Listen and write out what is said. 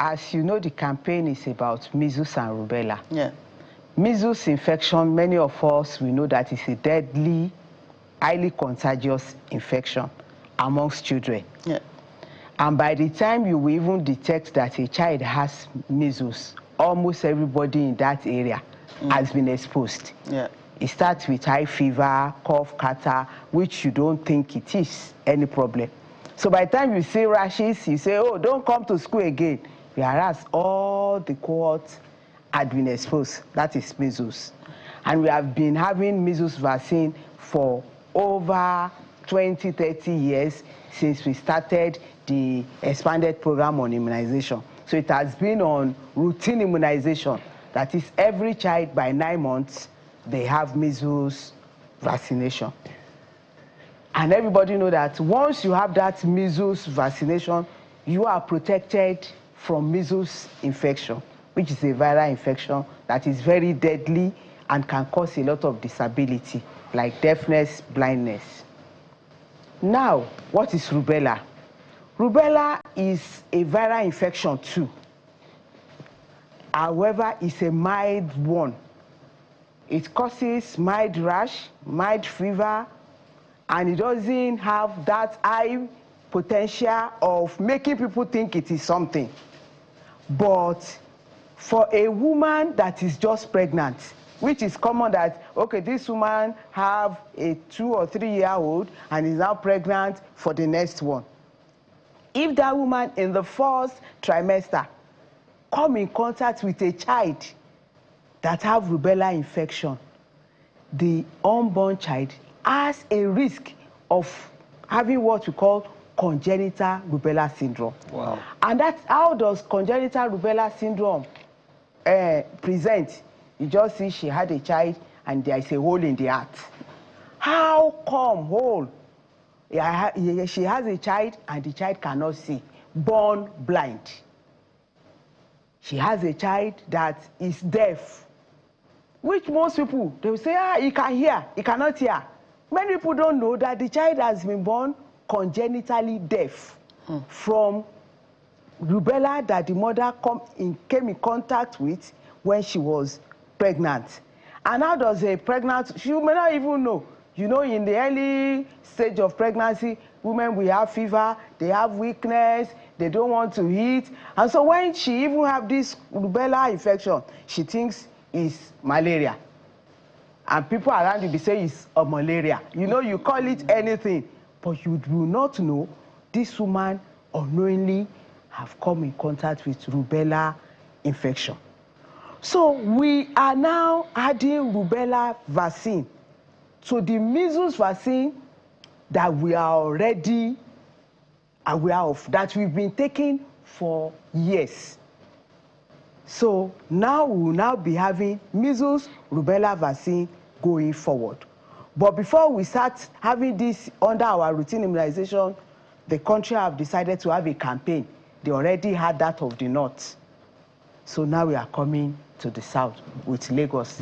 as you know, the campaign is about measles and rubella. Yeah. Measles infection, many of us, we know that it's a deadly, highly contagious infection amongst children. Yeah. And by the time you will even detect that a child has measles, almost everybody in that area has been exposed. Yeah. It starts with high fever, cough, catarrh, which you don't think it is any problem. So by the time you see rashes, you say, oh, don't come to school again. Whereas all the cohorts had been exposed. That is measles. And we have been having measles vaccine for over 20, 30 years since we started the expanded program on immunization. So it has been on routine immunization. That is, every child by 9 months, they have measles vaccination. And everybody know that once you have that measles vaccination, you are protected from measles infection, which is a viral infection that is very deadly and can cause a lot of disability, like deafness, blindness. Now, what is rubella? Rubella is a viral infection too. However, it's a mild one. It causes mild rash, mild fever, and it doesn't have that high potential of making people think it is something. But for a woman that is just pregnant, which is common that, okay, this woman have a 2 or 3 year old and is now pregnant for the next one. If that woman in the first trimester come in contact with a child that have rubella infection, the unborn child has a risk of having what we call congenital rubella syndrome. Wow. And that's how does congenital rubella syndrome present? You just see she had a child and there is a hole in the heart. How come hole? She has a child and the child cannot see, born blind. She has a child that is deaf, which most people, they will say, he can hear, he cannot hear. Many people don't know that the child has been born congenitally deaf from rubella that the mother came in contact with when she was pregnant. And how does a pregnant, she may not even know. You know, in the early stage of pregnancy, women will have fever, they have weakness, they don't want to eat. And so when she even have this rubella infection, she thinks it's malaria. And people around you be saying it's a malaria. You know, you call it anything, but you do not know this woman unknowingly have come in contact with rubella infection. So we are now adding rubella vaccine to the measles vaccine that we are already aware of, that we've been taking for years. So now we will now be having measles rubella vaccine going forward. But before we start having this under our routine immunization, the country have decided to have a campaign. They already had that of the north. So now we are coming to the south with Lagos.